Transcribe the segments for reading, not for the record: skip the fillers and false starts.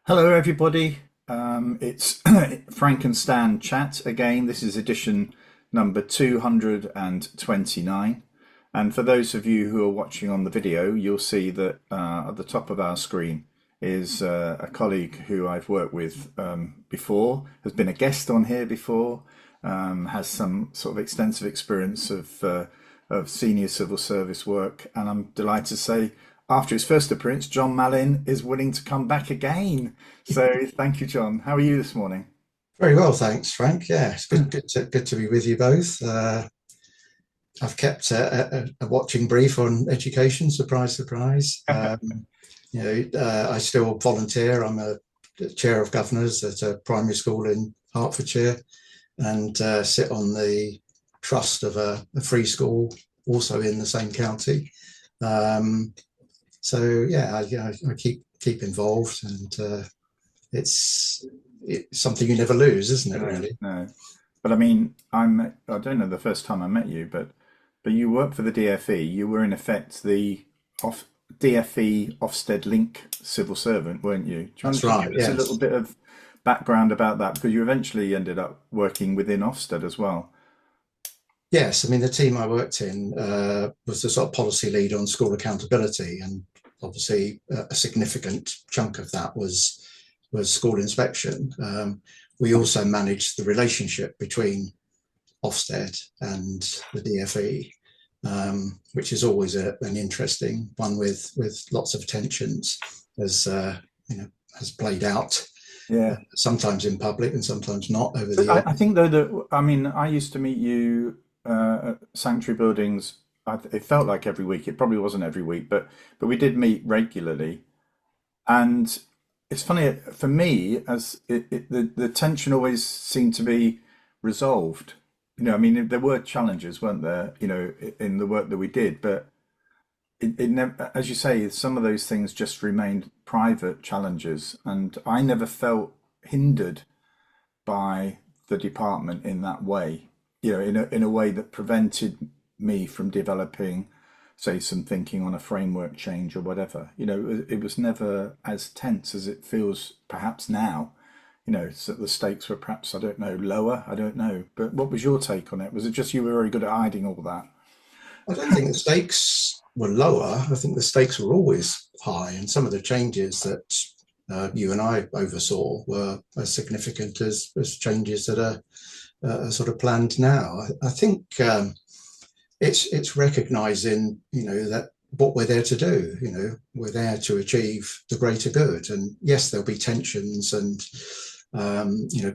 Hello, everybody. It's Frank and Stan chat again. This is edition number 229. And for those of you who are watching on the video, you'll see that at the top of our screen is a colleague who I've worked with before, has been a guest on here before, has some sort of extensive experience of senior civil service work. And I'm delighted to say, after his first appearance, John Malynn is willing to come back again. So thank you, John. How are you this morning? Very well, thanks, Frank. Yeah, it's good to be with you both. I've kept a watching brief on education. Surprise, surprise. I still volunteer. I'm a chair of governors at a primary school in Hertfordshire, and sit on the trust of a free school, also in the same county. Um, so yeah, I keep involved, and it's something you never lose, isn't it? No, Really. no. But I mean, I don't know the first time I met you, but you worked for the DfE. You were in effect the off DfE Ofsted link civil servant, weren't you? Do you want That's to just right. give us a little Yes. bit of background about that? Because you eventually ended up working within Ofsted as well. Yes. I mean, the team I worked in was the sort of policy lead on school accountability, and obviously a significant chunk of that was school inspection. We also managed the relationship between Ofsted and the DfE, which is always an interesting one with lots of tensions, as has played out Yeah. sometimes in public and sometimes not over the But years. I think though that I mean I used to meet you at sanctuary buildings. It felt like every week. It probably wasn't every week, but we did meet regularly. And it's funny for me as the tension always seemed to be resolved. I mean there were challenges, weren't there? In the work that we did, but it never, as you say, some of those things just remained private challenges, and I never felt hindered by the department in that way, in a way that prevented me from developing, say, some thinking on a framework change or whatever. It was never as tense as it feels perhaps now. So the stakes were perhaps, I don't know, lower. I don't know. But what was your take on it? Was it just you were very good at hiding all that? I don't think the stakes were lower. I think the stakes were always high, and some of the changes that you and I oversaw were as significant as changes that are sort of planned now. I think it's recognizing, that what we're there to do. We're there to achieve the greater good, and yes, there'll be tensions and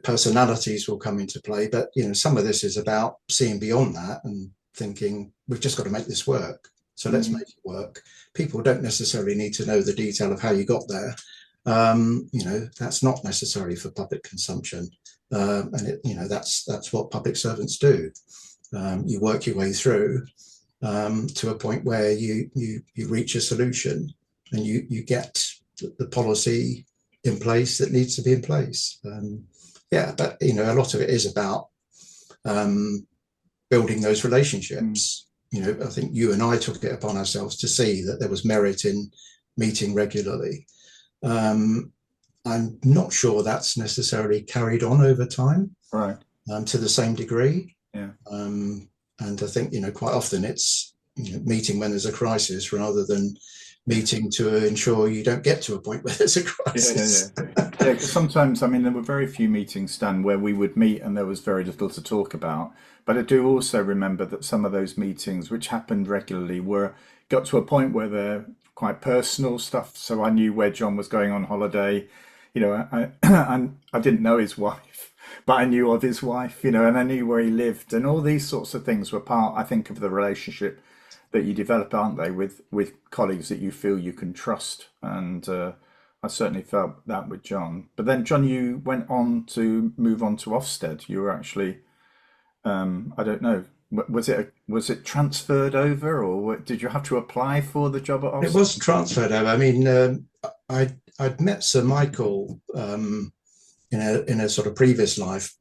personalities will come into play, but some of this is about seeing beyond that and thinking we've just got to make this work. So let's Mm, make it work. People don't necessarily need to know the detail of how you got there. That's not necessary for public consumption, and that's what public servants do. You work your way through to a point where you reach a solution, and you get the policy in place that needs to be in place. Yeah, but a lot of it is about um, building those mm. relationships. I think you and I took it upon ourselves to see that there was merit in meeting regularly. Um, I'm not sure that's necessarily carried on over time Right. to the same degree. Yeah. Um, and I think, quite often it's meeting when there's a crisis rather than Yeah. meeting to ensure you don't get to a point where there's a Yeah, yeah, yeah. crisis. Yeah, because sometimes, I mean, there were very few meetings, Stan, where we would meet and there was very little to talk about. But I do also remember that some of those meetings, which happened regularly, were got to a point where they're quite personal stuff. So I knew where John was going on holiday. And I didn't know his wife, but I knew of his wife, and I knew where he lived, and all these sorts of things were part, I think, of the relationship that you develop, aren't they, with colleagues that you feel you can trust. And I certainly felt that with John. But then, John, you went on to move on to Ofsted. You were actually, I don't know, was it transferred over, or did you have to apply for the job at It Ofsted? was transferred over. I mean, I'd met Sir Michael in a sort of previous life,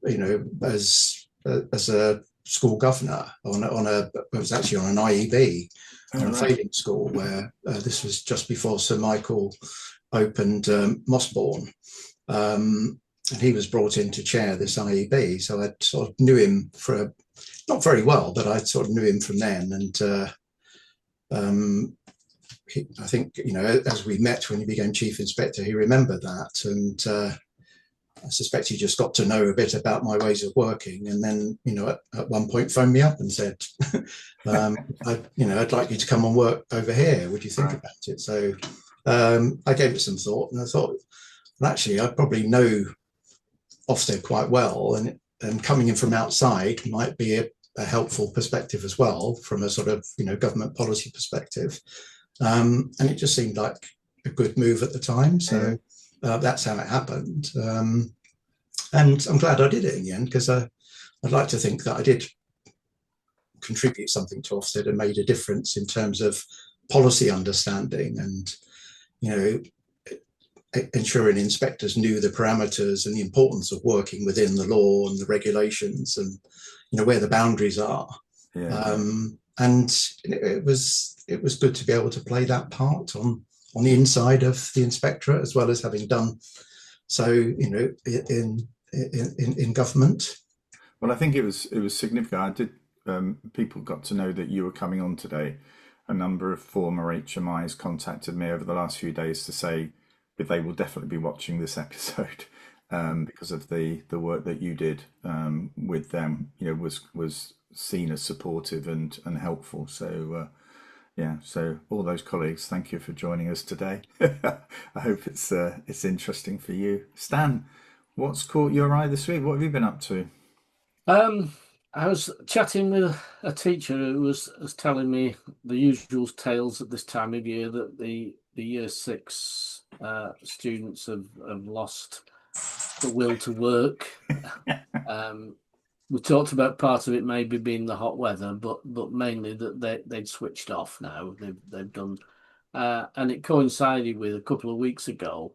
as a school governor on a it was actually on an IEB, Oh, a right. failing school where this was just before Sir Michael opened Mossbourne. And he was brought in to chair this IEB. So I sort of knew him not very well, but I sort of knew him from then. And I think, as we met when he became chief inspector, he remembered that. And I suspect he just got to know a bit about my ways of working. And then, at one point phoned me up and said, I'd like you to come and work over here. Would you think Right. about it? So I gave it some thought, and I thought, well, actually, I probably know Ofsted quite well, and coming in from outside might be a helpful perspective as well from a sort of government policy perspective. And it just seemed like a good move at the time, so that's how it happened. And I'm glad I did it in the end, because I'd like to think that I did contribute something to Ofsted and made a difference in terms of policy understanding and ensuring inspectors knew the parameters and the importance of working within the law and the regulations, and where the boundaries are. Yeah. And it was good to be able to play that part on the inside of the inspectorate, as well as having done so in government. Well, I think it was significant. I did. People got to know that you were coming on today. A number of former HMIs contacted me over the last few days to say that they will definitely be watching this episode because of the work that you did with them. Was seen as supportive and helpful. So yeah. So all those colleagues, thank you for joining us today. I hope it's interesting for you, Stan. What's caught your eye this week? What have you been up to? Um, I was chatting with a teacher who was telling me the usual tales at this time of year, that the year six students have lost the will to work. We talked about part of it maybe being the hot weather, but mainly that they'd switched off now. They've done, and it coincided with a couple of weeks ago,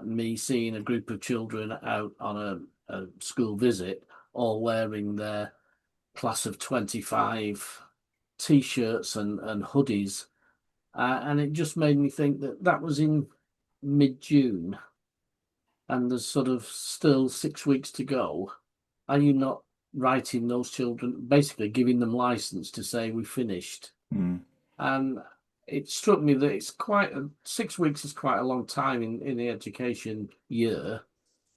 me seeing a group of children out on a school visit, all wearing their class of 25 t-shirts and hoodies, and it just made me think that was in mid-June, and there's sort of still 6 weeks to go. Are you not writing those children, basically giving them license to say we finished? Mm. And it struck me that 6 weeks is quite a long time in the education year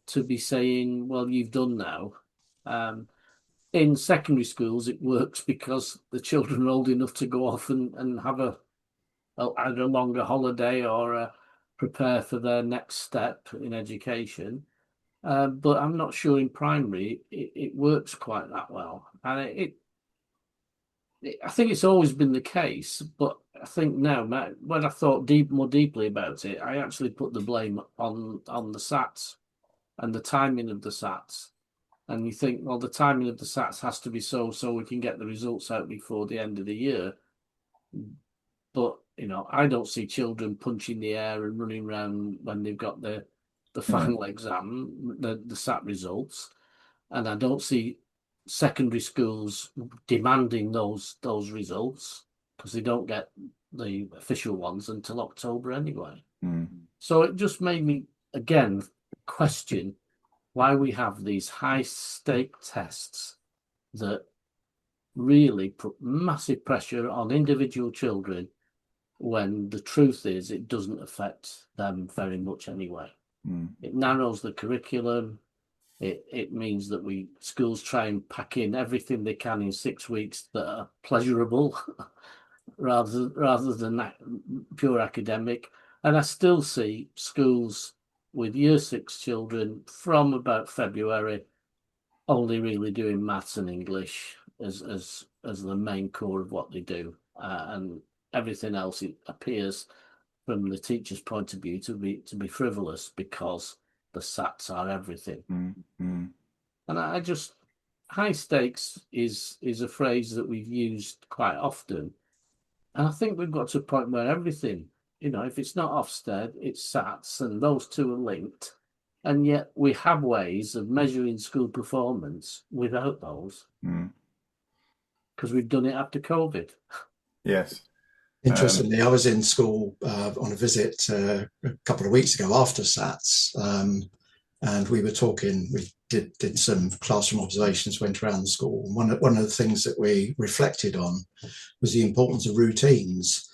to be saying, well, you've done now. In secondary schools, it works because the children are old enough to go off and have either a longer holiday or prepare for their next step in education. But I'm not sure in primary it works quite that well. And I think it's always been the case, but I think now, when I thought more deeply about it, I actually put the blame on the SATs and the timing of the SATs. And you think, well, the timing of the SATs has to be so we can get the results out before the end of the year. But I don't see children punching the air and running around when they've got the final exam, the SAT results, and I don't see secondary schools demanding those results, because they don't get the official ones until October anyway. Mm. So it just made me again question why we have these high stake tests that really put massive pressure on individual children, when the truth is it doesn't affect them very much anyway. Mm. It narrows the curriculum. It means that schools try and pack in everything they can in 6 weeks that are pleasurable rather than pure academic. And I still see schools with year six children from about February only really doing maths and English as the main core of what they do, and everything else, it appears from the teacher's point of view to be frivolous, because the SATs are everything. Mm. And I just, high stakes is a phrase that we've used quite often, and I think we've got to a point where everything, if it's not Ofsted, it's SATs, and those two are linked. And yet we have ways of measuring school performance without those, Mm. because we've done it after COVID. Yes. Interestingly, I was in school on a visit a couple of weeks ago after SATs, and we were talking. We did some classroom observations, went around the school. One of the things that we reflected on was the importance of routines.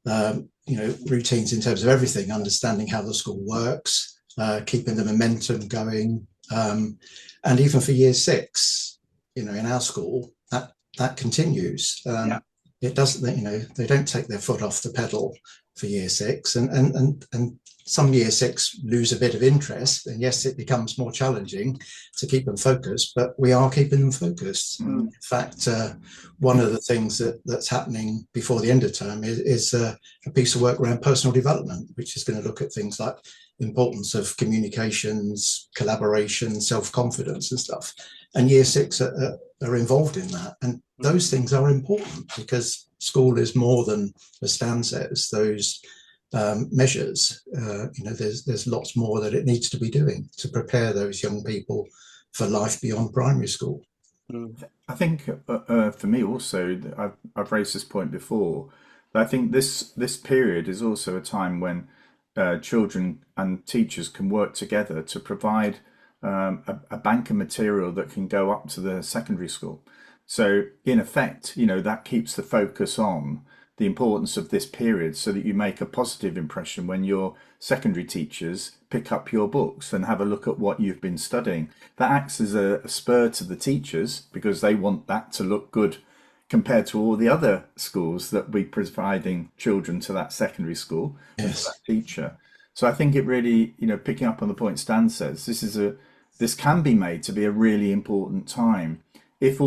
Routines in terms of everything, understanding how the school works, keeping the momentum going, and even for year six, in our school, that continues. It doesn't, they don't take their foot off the pedal for year six, and some year six lose a bit of interest, and yes, it becomes more challenging to keep them focused, but we are keeping them focused. In fact, one of the things that's happening before the end of term is a piece of work around personal development, which is going to look at things like importance of communications, collaboration, self-confidence and stuff. And year six are involved in that. And those things are important because school is more than, as Stan says, those measures. There's lots more that it needs to be doing to prepare those young people for life beyond primary school. I think for me also, I've raised this point before, but I think this period is also a time when children and teachers can work together to provide a bank of material that can go up to the secondary school. So in effect, that keeps the focus on the importance of this period so that you make a positive impression when your secondary teachers pick up your books and have a look at what you've been studying. That acts as a spur to the teachers because they want that to look good compared to all the other schools that be providing children to that secondary school and to that teacher. So I think it really, picking up on the point Stan says, this can be made to be a really important time if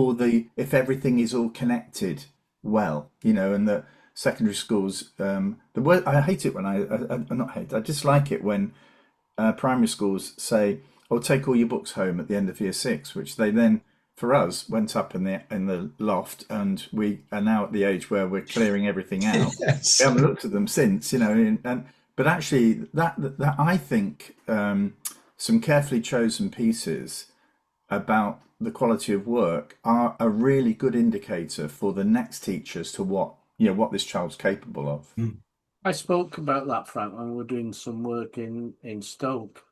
everything is all connected well, and the secondary schools. The word I hate it when I dislike it when primary schools say, "Oh, take all your books home at the end of year six," which they then, for us, went up in the loft, and we are now at the age where we're clearing everything out. Yes. We haven't looked at them since, but actually, that I think some carefully chosen pieces about the quality of work are a really good indicator for the next teachers to what this child's capable of. I spoke about that, Frank, when we were doing some work in Stoke,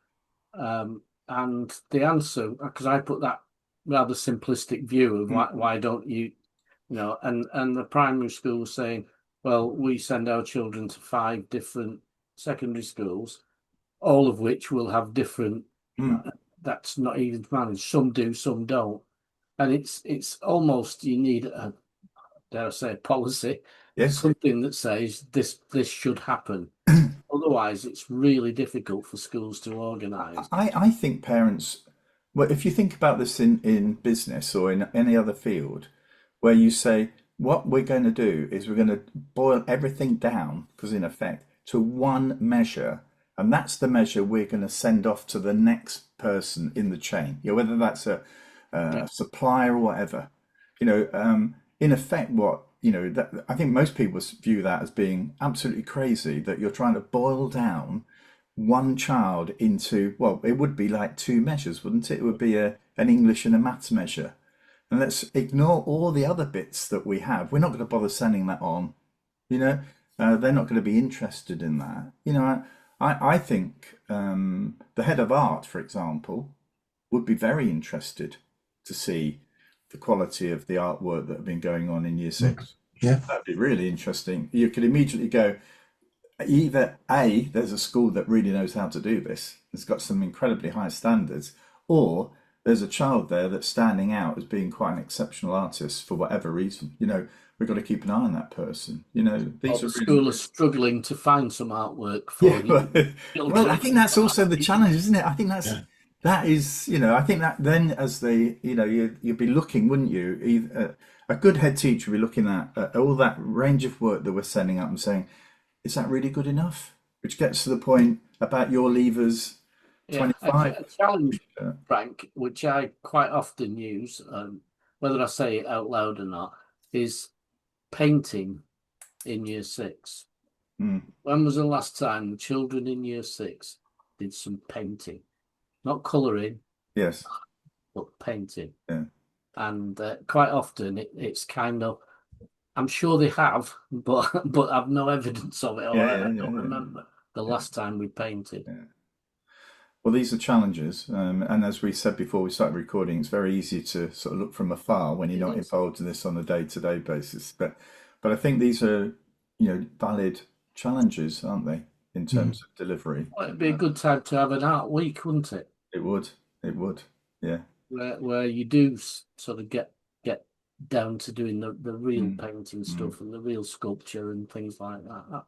and the answer, because I put that rather simplistic view of why don't you, and the primary school was saying, well, we send our children to 5 different secondary schools, all of which will have different. That's not even managed. Some do, some don't, and it's almost you need a, dare I say, a policy, something that says this should happen. Otherwise, it's really difficult for schools to organise. I think parents, well, if you think about this in business or in any other field, where you say what we're going to do is we're going to boil everything down, because in effect, to one measure. And that's the measure we're going to send off to the next person in the chain, whether that's a supplier or whatever. In effect, I think most people view that as being absolutely crazy, that you're trying to boil down one child into, well, it would be like 2 measures, wouldn't it? It would be an English and a maths measure. And let's ignore all the other bits that we have. We're not going to bother sending that on. They're not going to be interested in that. I think the head of art, for example, would be very interested to see the quality of the artwork that have been going on in year 6. Yeah, That'd be really interesting. You could immediately go, either A, there's a school that really knows how to do this, it's got some incredibly high standards, or there's a child there that's standing out as being quite an exceptional artist for whatever reason. We've got to keep an eye on that person. These the school are struggling to find some artwork for you. Well, I think that's also the challenge, isn't it? I think that is, I think that then as you'd be looking, wouldn't you? A good head teacher would be looking at all that range of work that we're sending up and saying, is that really good enough? Which gets to the point about your levers 25. A challenge, Frank, which I quite often use, whether I say it out loud or not, is painting in year 6. When was the last time the children in year 6 did some painting? Not colouring, yes, but painting. Yeah. And quite often it's kind of, I'm sure they have, but I've no evidence of it, or Yeah, I yeah, yeah, don't yeah, remember the yeah, last time we painted. yeah. Well, these are challenges, and as we said before we started recording, it's very easy to sort of look from afar when you're It not is. involved in this on a day-to-day basis. But I think these are, valid challenges, aren't they, in Mm. terms of delivery? Well, it'd be a good time to have an art week, wouldn't it? It would, it would, yeah. Where you do sort of get down to doing the real Mm, painting mm, stuff and the real sculpture and things like that.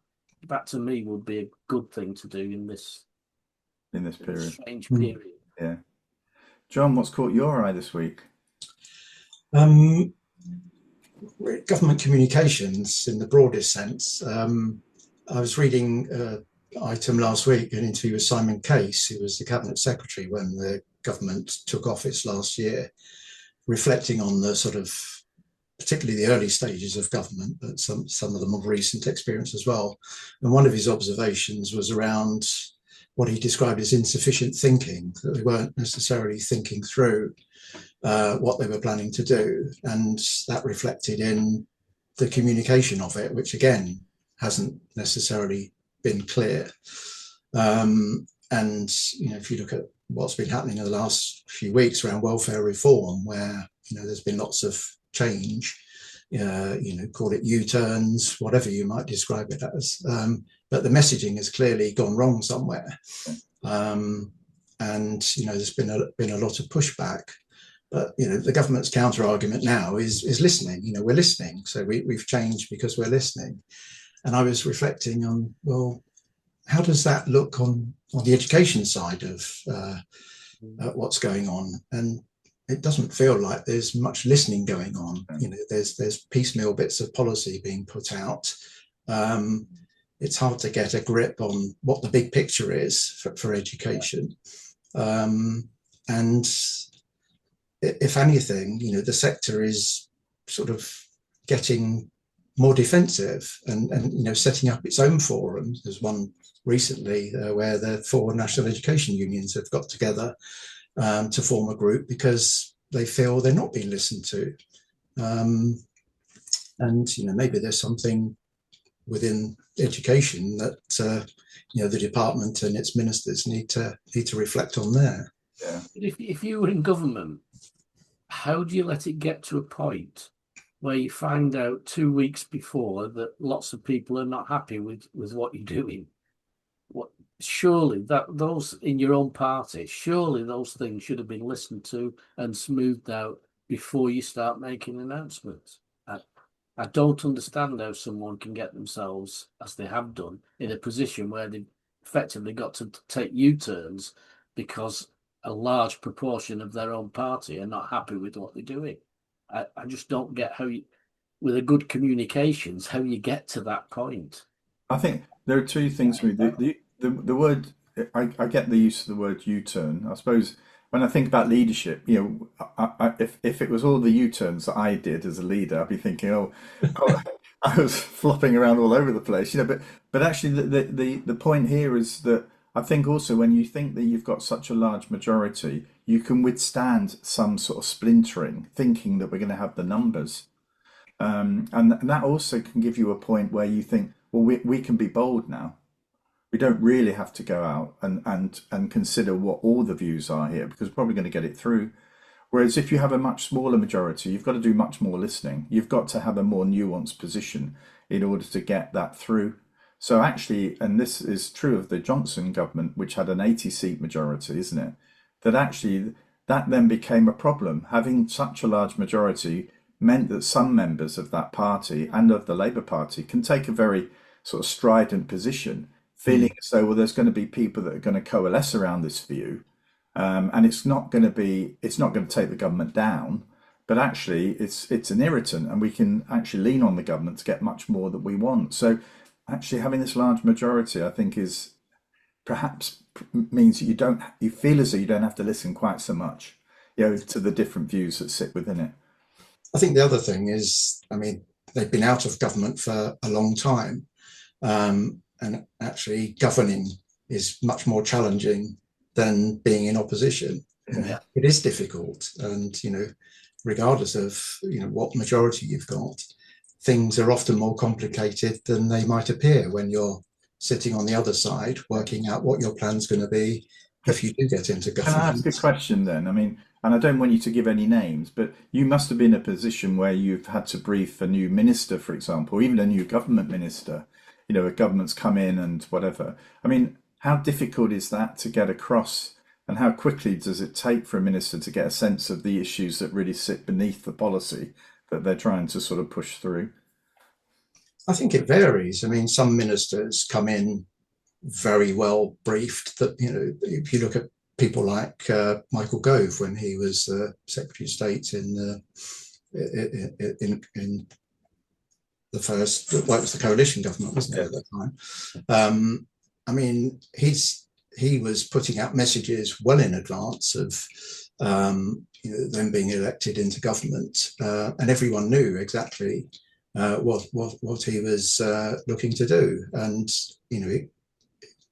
That to me would be a good thing to do in this in this period, strange Mm. period. yeah. John, what's caught your eye this week? Um, Government communications in the broadest sense. I was reading an item last week, an interview with Simon Case, who was the cabinet secretary when the government took office last year, reflecting on the sort of particularly the early stages of government, but some of the more recent experience as well. And one of his observations was around what he described as insufficient thinking, that they weren't necessarily thinking through what they were planning to do. And that reflected in the communication of it, which again hasn't necessarily been clear. And if you look at what's been happening in the last few weeks around welfare reform, where there's been lots of change, call it U-turns, whatever you might describe it as, but the messaging has clearly gone wrong somewhere. And there's been a lot of pushback. But the government's counter argument now is listening. We're listening, so we've changed because we're listening. And I was reflecting on, well, how does that look on the education side of what's going on? And it doesn't feel like there's much listening going on. There's piecemeal bits of policy being put out. It's hard to get a grip on what the big picture is for education. And if anything, the sector is sort of getting more defensive and setting up its own forums. There's one recently where the 4 national education unions have got together to form a group because they feel they're not being listened to. And maybe there's something within education that the department and its ministers need to reflect on there. Yeah. If you were in government, how do you let it get to a point where you find out 2 weeks before that lots of people are not happy with what you're doing? Surely those in your own party, surely those things should have been listened to and smoothed out before you start making announcements. I don't understand how someone can get themselves, as they have done, in a position where they've effectively got to take U-turns because a large proportion of their own party are not happy with what they're doing. I just don't get how you, with a good communications, how you get to that point. I think there are two things for me. The word, I get the use of the word U-turn. I suppose when I think about leadership, if it was all the U-turns that I did as a leader, I'd be thinking, oh, I was flopping around all over the place, But actually, the point here is that I think also when you think that you've got such a large majority, you can withstand some sort of splintering, thinking that we're going to have the numbers. And that also can give you a point where you think, well, we can be bold now. We don't really have to go out and consider what all the views are here because we're probably going to get it through. Whereas if you have a much smaller majority, you've got to do much more listening. You've got to have a more nuanced position in order to get that through. So actually, and this is true of the Johnson government, which had an 80-seat majority, isn't it? That actually that then became a problem. Having such a large majority meant that some members of that party and of the Labour Party can take a very sort of strident position, feeling as though, well, there's going to be people that are going to coalesce around this view, and it's not going to take the government down, but actually it's an irritant, and we can actually lean on the government to get much more that we want. So actually having this large majority, I think, is perhaps means that you feel as though you don't have to listen quite so much, to the different views that sit within it. I think the other thing is, I mean, they've been out of government for a long time, and actually governing is much more challenging than being in opposition. Yeah. It is difficult, and regardless of what majority you've got, things are often more complicated than they might appear when you're sitting on the other side, working out what your plan's going to be if you do get into Can I ask government. a question then? I mean, and I don't want you to give any names, but you must have been in a position where you've had to brief a new minister, for example, even a new government minister. You know, a government's come in and whatever. I mean, how difficult is that to get across, and how quickly does it take for a minister to get a sense of the issues that really sit beneath the policy that they're trying to sort of push through? I think it varies. I mean, some ministers come in very well briefed. That, you know, if you look at people like Michael Gove when he was Secretary of State in the first, well, it was the coalition government, wasn't it, at that time? I mean, he was putting out messages well in advance of you know, them being elected into government, and everyone knew exactly what he was looking to do. And you know,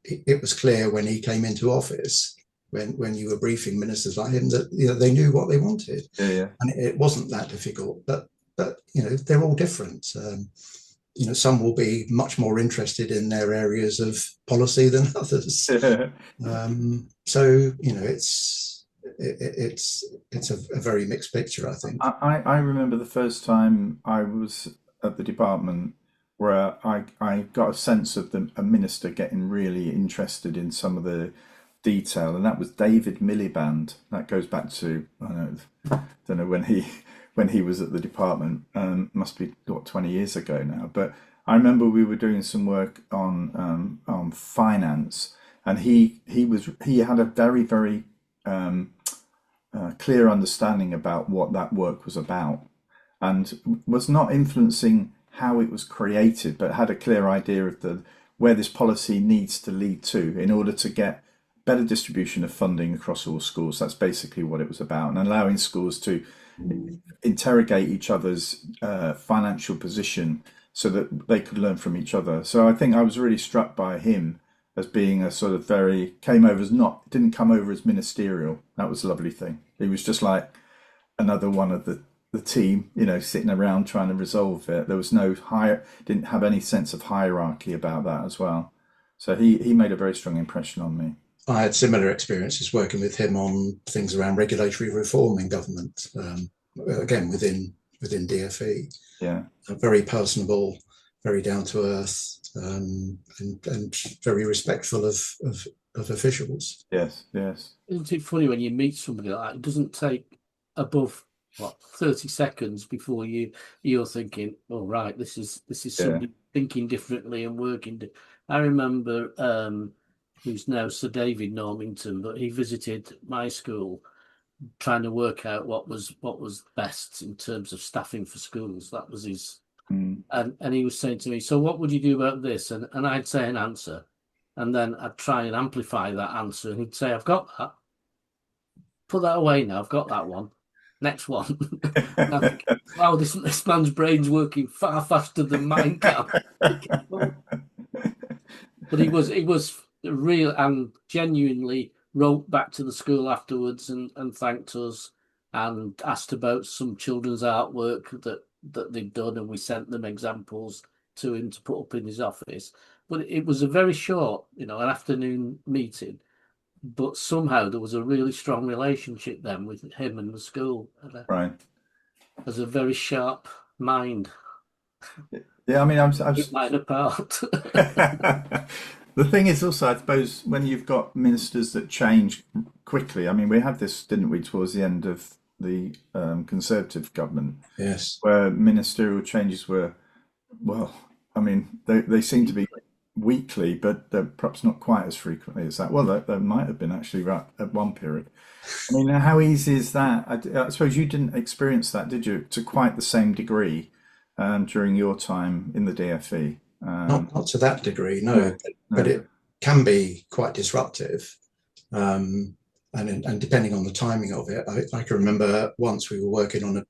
it was clear when he came into office, when you were briefing ministers like him, that you know, they knew what they wanted, Yeah, and it wasn't that difficult. But you know, they're all different. You know, some will be much more interested in their areas of policy than others. yeah. So you know, it's a very mixed picture, I think. I remember the first time I was at the department where I got a sense of a minister getting really interested in some of the detail, and that was David Miliband. That goes back to, don't know when he was at the department. Must be what, 20 years ago now. But I remember we were doing some work on finance, and he had a very clear understanding about what that work was about, and was not influencing how it was created, but had a clear idea of where this policy needs to lead to in order to get better distribution of funding across all schools. That's basically what it was about, and allowing schools to interrogate each other's financial position so that they could learn from each other. So I think I was really struck by him as being a sort of didn't come over as ministerial. That was a lovely thing. He was just like another one of the team, you know, sitting around trying to resolve it. There was didn't have any sense of hierarchy about that as well. So he made a very strong impression on me. I had similar experiences working with him on things around regulatory reform in government. Again, within DfE, Yeah. very personable, very down to earth, and very respectful of officials. Yes. Yes. Isn't it funny when you meet somebody like that? It doesn't take above 30 seconds before you're thinking, oh right, this is Yeah. somebody thinking differently and working. I remember who's now Sir David Normington, but he visited my school trying to work out what was best in terms of staffing for schools. That was his, and he was saying to me, so what would you do about this? And I'd say an answer, and then I'd try and amplify that answer, and he'd say, I've got that. Put that away now. I've got that one. Next one. And I think, wow, this man's brain's working far faster than mine can. But he was real and genuinely wrote back to the school afterwards and thanked us and asked about some children's artwork that they'd done, and we sent them examples to him to put up in his office. But it was a very short, an afternoon meeting. But somehow there was a really strong relationship then with him and the school. Right. As a very sharp mind. Yeah, I mean, I'm mine apart. The thing is also, I suppose, when you've got ministers that change quickly. I mean, we had this, didn't we, towards the end of the Conservative government? Yes. Where ministerial changes were, well, I mean, they seem to be weekly, but they're perhaps not quite as frequently as that. Well, there might have been actually right at one period. I mean, how easy is that? I suppose you didn't experience that, did you, to quite the same degree during your time in the DfE? Not to that degree, no. But it can be quite disruptive. And depending on the timing of it, I can remember once we were working on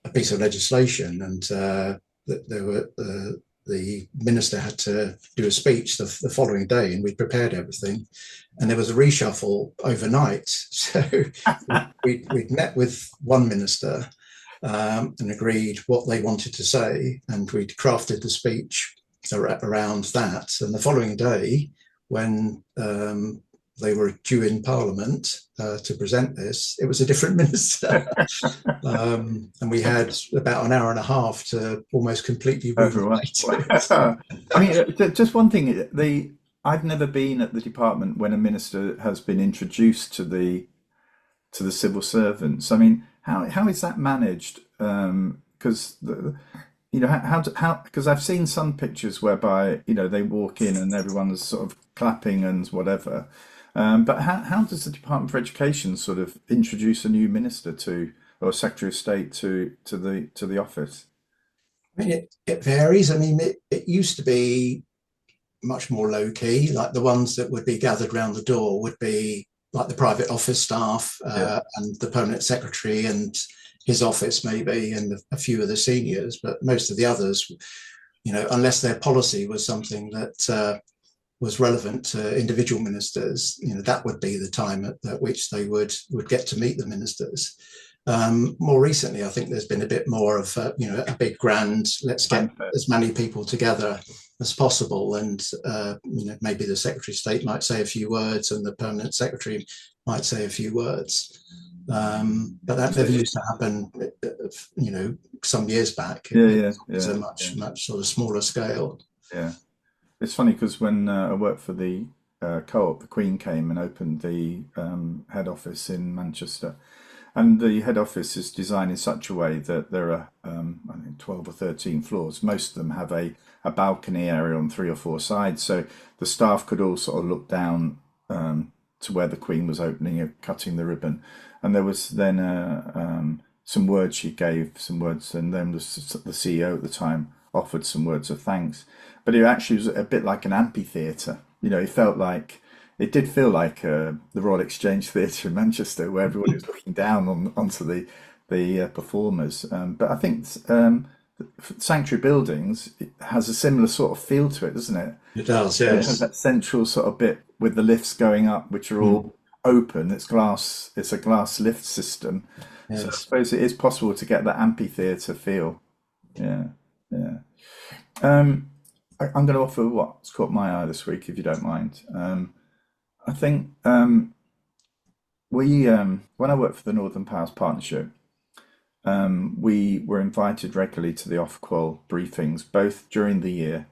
a piece of legislation, and the minister had to do a speech the following day, and we'd prepared everything, and there was a reshuffle overnight. So we'd met with one minister, and agreed what they wanted to say, and we'd crafted the speech around that. And the following day, when they were due in Parliament to present this, it was a different minister. And we had about an hour and a half to almost completely Everyone. rewrite it. I mean, just one thing. I've never been at the department when a minister has been introduced to the civil servants. I mean, how is that managed? Because how because I've seen some pictures whereby they walk in and everyone's sort of clapping and whatever. But how does the Department for Education sort of introduce a new minister to or Secretary of State to the office? I mean, it varies. I mean, it used to be much more low key. Like the ones that would be gathered around the door would be like the private office staff Yeah. and the permanent secretary and his office maybe, and a few of the seniors. But most of the others, unless their policy was something that was relevant to individual ministers, that would be the time at which they would get to meet the ministers. More recently, I think there's been a bit more of a big grand, let's get as many people together as possible, and maybe the Secretary of State might say a few words and the permanent secretary might say a few words. But that never used to happen, some years back. It's a much sort of smaller scale. Yeah. It's funny because when I worked for the co-op, the Queen came and opened the head office in Manchester. And the head office is designed in such a way that there are, I think, 12 or 13 floors. Most of them have a balcony area on 3 or 4 sides. So the staff could all sort of look down to where the Queen was opening and cutting the ribbon. And there was then some words she gave, some words, and then the CEO at the time offered some words of thanks. But it actually was a bit like an amphitheatre. It did feel like the Royal Exchange Theatre in Manchester, where everybody was looking down onto the performers. But I think Sanctuary Buildings has a similar sort of feel to it, doesn't it? It does, It has yes. that central sort of bit with the lifts going up, which are all open. It's glass. It's a glass lift system. So I Yes. suppose it is possible to get that amphitheatre feel. Yeah, yeah. I'm going to offer what's caught my eye this week, if you don't mind. I think when I worked for the Northern Powers Partnership, we were invited regularly to the Ofqual briefings, both during the year,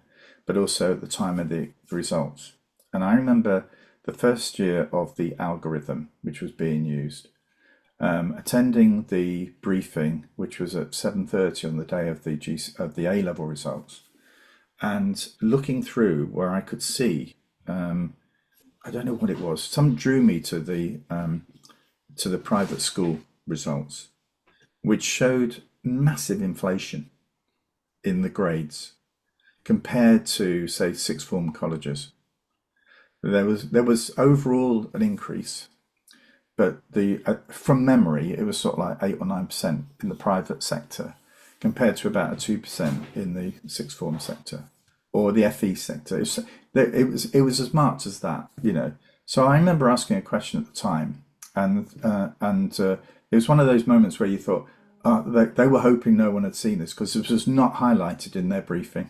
but also at the time of the results. And I remember the first year of the algorithm, which was being used, attending the briefing, which was at 7:30 on the day of the A level results, and looking through where I could see. I don't know what it was. Some drew me to the private school results, which showed massive inflation in the grades compared to, say, sixth form colleges. There was overall an increase, but from memory it was sort of like 8 or 9% in the private sector, compared to about a 2% in the sixth form sector or the FE sector. It was as much as that. So I remember asking a question at the time, and it was one of those moments where you thought they were hoping no one had seen this because it was not highlighted in their briefing.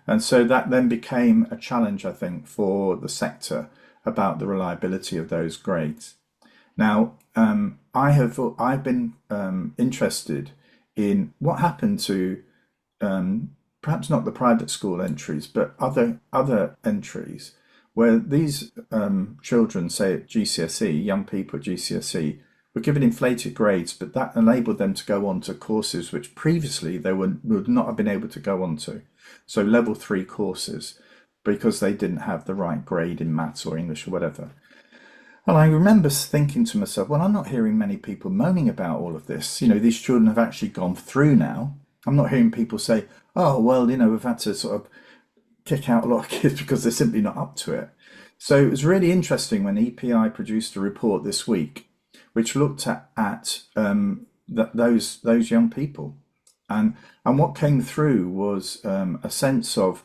And so that then became a challenge, I think, for the sector about the reliability of those grades. Now, I've been interested in what happened to perhaps not the private school entries, but other entries where these children, say at GCSE, young people at GCSE, were given inflated grades, but that enabled them to go on to courses which previously they would not have been able to go on to. So level 3 courses, because they didn't have the right grade in maths or English or whatever. And I remember thinking to myself, well, I'm not hearing many people moaning about all of this. These children have actually gone through now. I'm not hearing people say, oh, well, we've had to sort of kick out a lot of kids because they're simply not up to it. So it was really interesting when EPI produced a report this week, which looked at those young people. And what came through was a sense of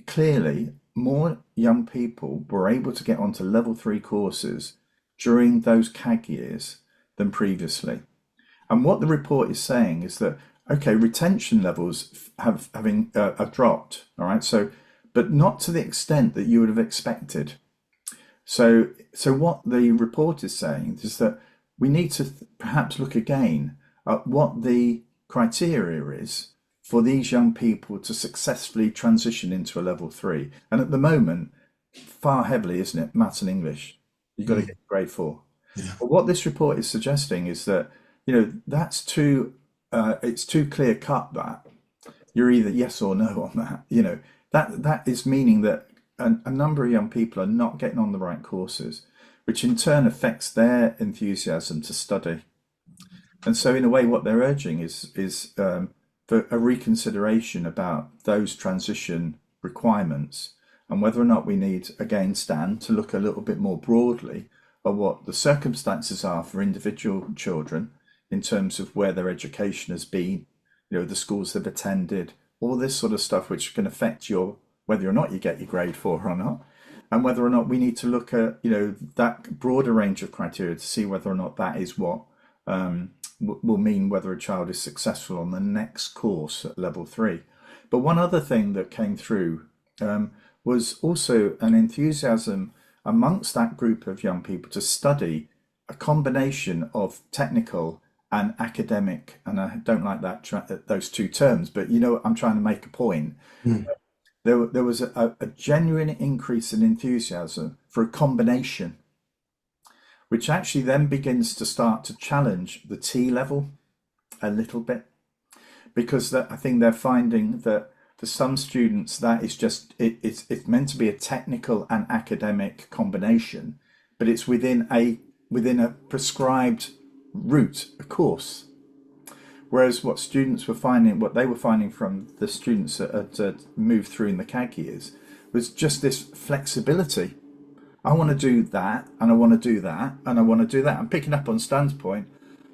clearly more young people were able to get onto level 3 courses during those CAG years than previously. And what the report is saying is that, okay, retention levels have dropped, all right, so but not to the extent that you would have expected. So what the report is saying is that we need to perhaps look again at what the criteria is for these young people to successfully transition into a level three. And at the moment, far heavily, isn't it? Maths and English. You've got to Mm. get grade four. Yeah. But what this report is suggesting is that, that's it's too clear cut that you're either yes or no on that. That is meaning that a number of young people are not getting on the right courses, which in turn affects their enthusiasm to study. And so, in a way, what they're urging is for a reconsideration about those transition requirements and whether or not we need, again, Stan, to look a little bit more broadly at what the circumstances are for individual children in terms of where their education has been, the schools they've attended, all this sort of stuff, which can affect your whether or not you get your grade four or not, and whether or not we need to look at that broader range of criteria to see whether or not that is what will mean whether a child is successful on the next course at level three. But one other thing that came through was also an enthusiasm amongst that group of young people to study a combination of technical and academic, and I don't like those two terms, but I'm trying to make a point. Mm. There was a genuine increase in enthusiasm for a combination, which actually then begins to start to challenge the T level a little bit, because I think they're finding that for some students that is just it's meant to be a technical and academic combination, but it's within a prescribed route, a course. Whereas what they were finding from the students that had moved through in the CAG years was just this flexibility. I want to do that, and I want to do that, and I want to do that. I'm picking up on Stan's point.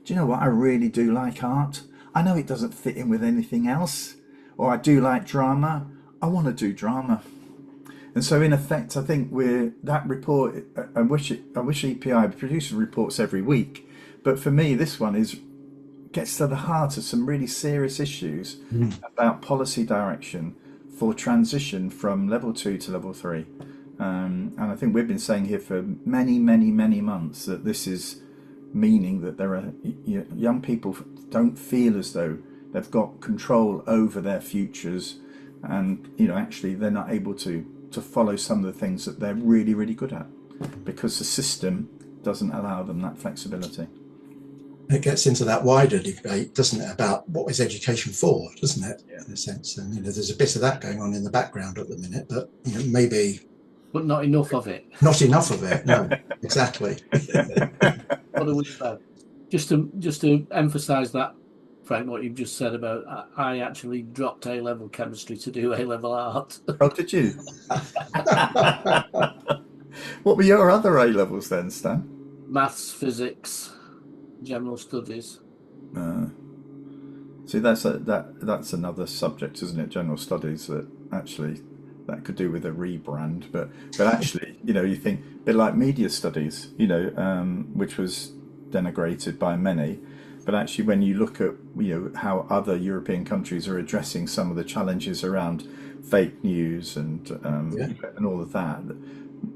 Do you know what? I really do like art. I know it doesn't fit in with anything else, or I do like drama. I want to do drama. And so, in effect, I think that report. I wish EPI produces reports every week, but for me, this one gets to the heart of some really serious issues Mm. about policy direction for transition from level two to level three. And I think we've been saying here for many, many, many months that this is meaning that there are young people don't feel as though they've got control over their futures, and actually they're not able to follow some of the things that they're really, really good at because the system doesn't allow them that flexibility. It gets into that wider debate, doesn't it, about what is education for, doesn't it, Yeah. in a sense? And there's a bit of that going on in the background at the minute, but maybe But not enough of it. not enough of it. No, exactly. What do we say? Just to emphasise that, Frank, what you've just said about I actually dropped A-level chemistry to do A-level art. Oh, did you? What were your other A levels then, Stan? Maths, physics, general studies. See, that's another subject, isn't it? General studies that could do with a rebrand, but actually, you think a bit like media studies, which was denigrated by many, but actually, when you look at how other European countries are addressing some of the challenges around fake news and and all of that,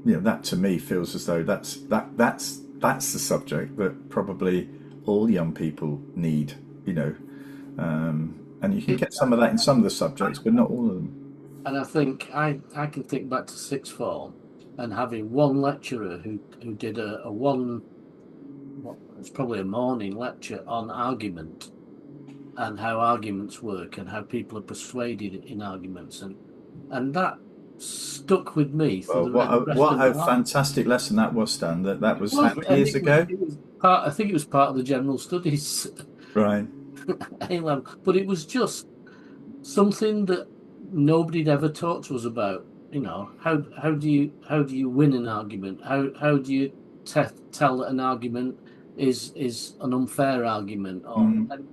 that to me feels as though that's the subject that probably all young people need, and you can get some of that in some of the subjects, but not all of them. And I think I can think back to sixth form and having one lecturer who did a one, well, it's probably a morning lecture on argument and how arguments work and how people are persuaded in arguments, and that stuck with me for Well, the rest what of a my life. fantastic lesson that was, Stan. That was how many And years ago? it was part. I think it was part of the general studies Right. A level, but it was just something that nobody'd ever talked to us about. How do you win an argument? How do you tell that an argument is an unfair argument? And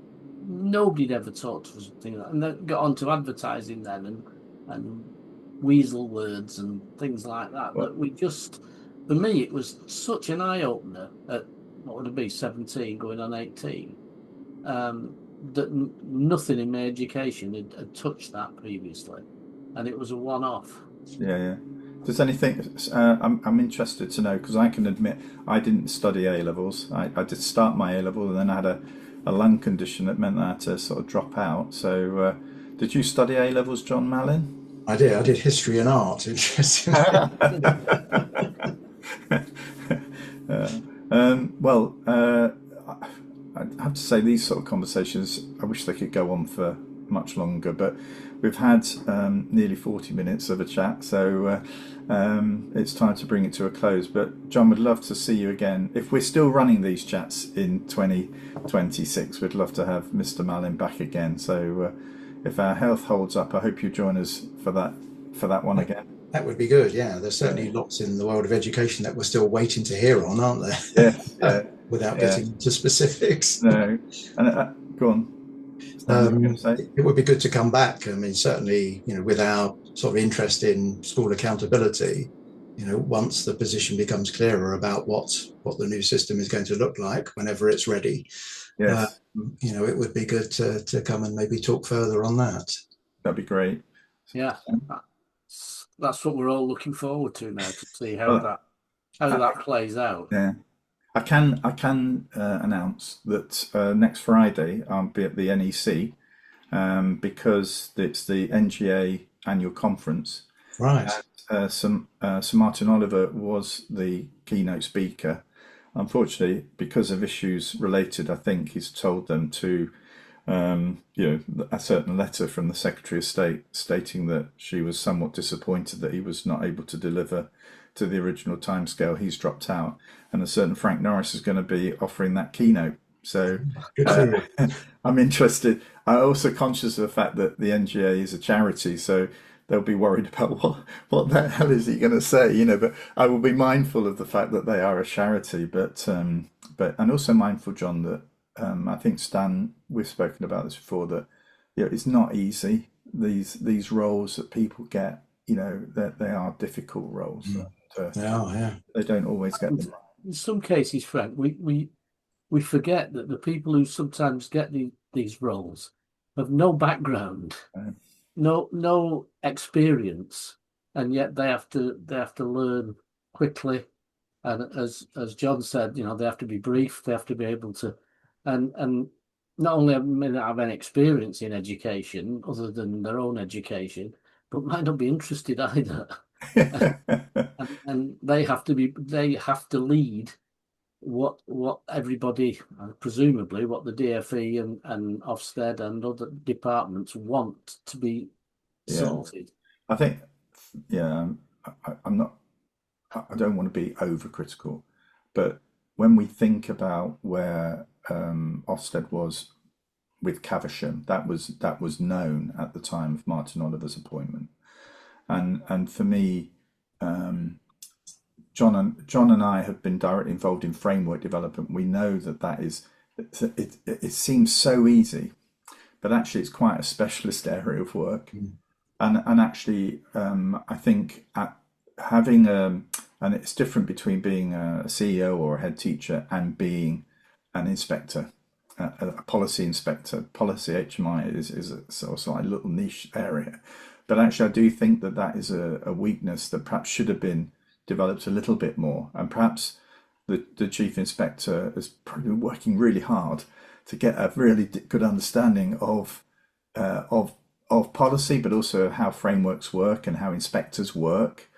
nobody'd ever talked to us things like that. And then got onto advertising then and weasel words and things like that. Well, That we just, for me, it was such an eye opener at what would it be, 17 going on 18. that nothing in my education had touched that previously, and it was a one-off. Yeah, yeah. Does anything? I'm interested to know because I can admit I didn't study A levels. I did start my A level and then I had a lung condition that meant that I had to sort of drop out. So, did you study A levels, John Malin? I did. I did history and art. Interestingly. Well, I have to say these sort of conversations, I wish they could go on for much longer, but we've had nearly 40 minutes of a chat, so it's time to bring it to a close. But John, would love to see you again. If we're still running these chats in 2026, we'd love to have Mr. Malin back again. So if our health holds up, I hope you join us for that one again. That would be good. Yeah, there's certainly lots in the world of education that we're still waiting to hear on, aren't there? Yes, yeah, Without yeah. getting into specifics. No, and go on. It would be good to come back. I mean, certainly, with our sort of interest in school accountability, once the position becomes clearer about what the new system is going to look like whenever it's ready, Yes, it would be good to come and maybe talk further on that. that'd be great. Yeah, that's what we're all looking forward to now, to see how Well, that plays out. yeah. I can announce that next Friday I'll be at the NEC because it's the NGA annual conference. Right. Sir Martin Oliver was the keynote speaker. Unfortunately, because of issues related, I think he's told them to, a certain letter from the Secretary of State stating that she was somewhat disappointed that he was not able to deliver to the original timescale. He's dropped out, and a certain Frank Norris is going to be offering that keynote. So I'm interested. I'm also conscious of the fact that the NGA is a charity, so they'll be worried about what the hell is he going to say, But I will be mindful of the fact that they are a charity, but and also mindful, John, that I think Stan, we've spoken about this before, that it's not easy. These roles that people get, that they are difficult roles. Yeah. They don't always get them. In some cases, Frank, we forget that the people who sometimes get these roles have no background, no experience, and yet they have to learn quickly. And as John said, they have to be brief. They have to be able to, and not only may not have any experience in education other than their own education, but might not be interested either. and they have to lead what everybody, presumably what the DfE and Ofsted and other departments want to be sorted. I think, I don't want to be overcritical, but when we think about where Ofsted was with Caversham, that was known at the time of Martin Oliver's appointment, and for me, John and I have been directly involved in framework development. We know that is it seems so easy, but actually it's quite a specialist area of work. And actually, I think having and it's different between being a CEO or a head teacher and being an inspector, a policy inspector. Policy HMI is a sort of little niche area, but actually, I do think that is a weakness that perhaps should have been developed a little bit more, and perhaps the chief inspector is probably working really hard to get a really good understanding of policy, but also how frameworks work and how inspectors work.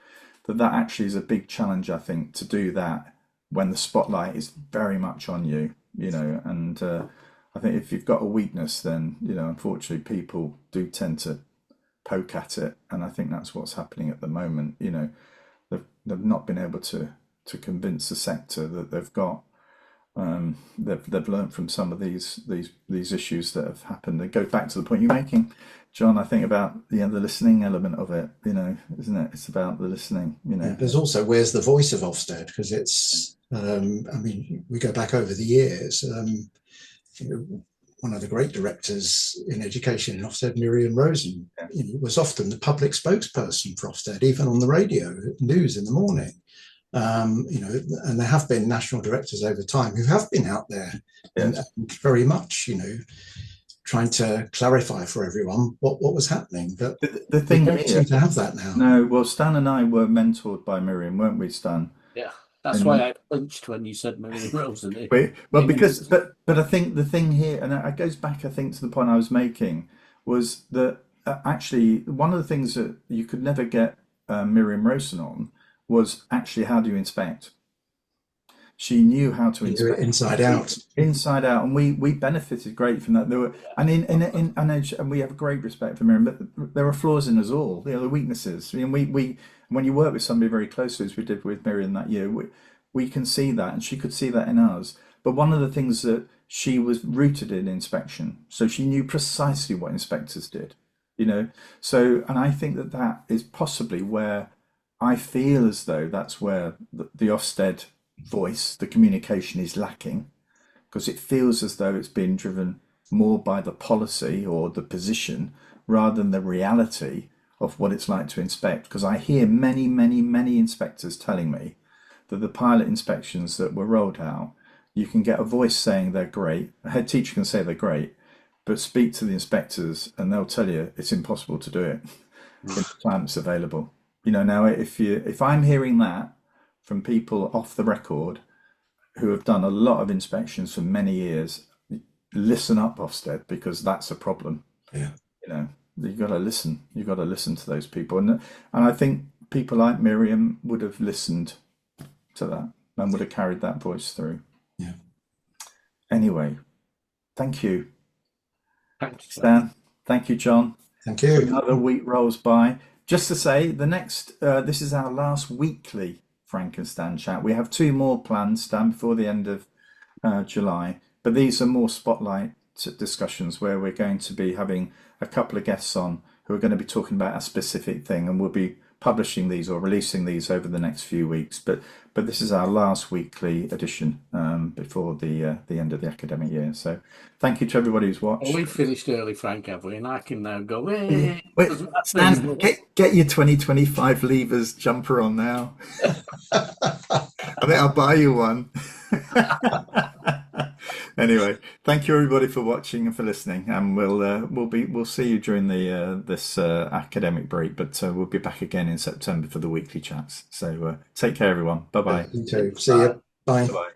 That actually is a big challenge, I think, to do that when the spotlight is very much on you, and I think if you've got a weakness, then unfortunately people do tend to poke at it, and I think that's what's happening at the moment. They've not been able to convince the sector that they've got. They've learned from some of these issues that have happened. It goes back to the point you're making, John. I think about the listening element of it. Isn't it? It's about the listening. There's also where's the voice of Ofsted, because it's. We go back over the years. One of the great directors in education in Ofsted, Miriam Rosen, was often the public spokesperson for Ofsted, even on the radio news in the morning. And there have been national directors over time who have been out there and very much, trying to clarify for everyone what was happening. But the we thing don't seem to have that now. No, well, Stan and I were mentored by Miriam, weren't we, Stan? Yeah, that's And why I flinched when you said Miriam Rose. but I think the thing here, and it goes back, I think, to the point I was making, was that actually one of the things that you could never get Miriam Rosen on was actually how do you inspect? She knew how to You do it inspect inside out, and we benefited great from that. There were, and and we have great respect for Miriam, but there are flaws in us all. The weaknesses. I mean, we when you work with somebody very closely, as we did with Miriam that year, we can see that, and she could see that in us. But one of the things that she was rooted in inspection, so she knew precisely what inspectors did. So, and I think that that is possibly where I feel as though that's where the Ofsted voice, the communication is lacking, because it feels as though it's been driven more by the policy or the position rather than the reality of what it's like to inspect. Because I hear many, many, many inspectors telling me that the pilot inspections that were rolled out, you can get a voice saying they're great, a head teacher can say they're great, but speak to the inspectors and they'll tell you it's impossible to do it in the time that's available. Now if I'm hearing that from people off the record who have done a lot of inspections for many years, listen up, Ofsted, because that's a problem. Yeah. You've got to listen. You've got to listen to those people, and I think people like Miriam would have listened to that and would have carried that voice through. Yeah. Anyway, thank you, Thanks, Stan. Thank you, John. Thank you. Another week rolls by. Just to say, the next this is our last weekly Frank and Stan chat. We have two more planned, Stan, before the end of July, but these are more spotlight discussions where we're going to be having a couple of guests on who are going to be talking about a specific thing, and we'll be publishing these or releasing these over the next few weeks. But this is our last weekly edition before the end of the academic year. So thank you to everybody who's watched. Well, we finished early, Frank, have we? And I can now go, hey, Wait, Stan, get your 2025 levers jumper on now. I think I'll buy you one. Anyway, thank you everybody for watching and for listening, and we'll see you during the this academic break, but we'll be back again in September for the weekly chats. So take care, everyone. Bye bye. You too. See you. Bye. Bye.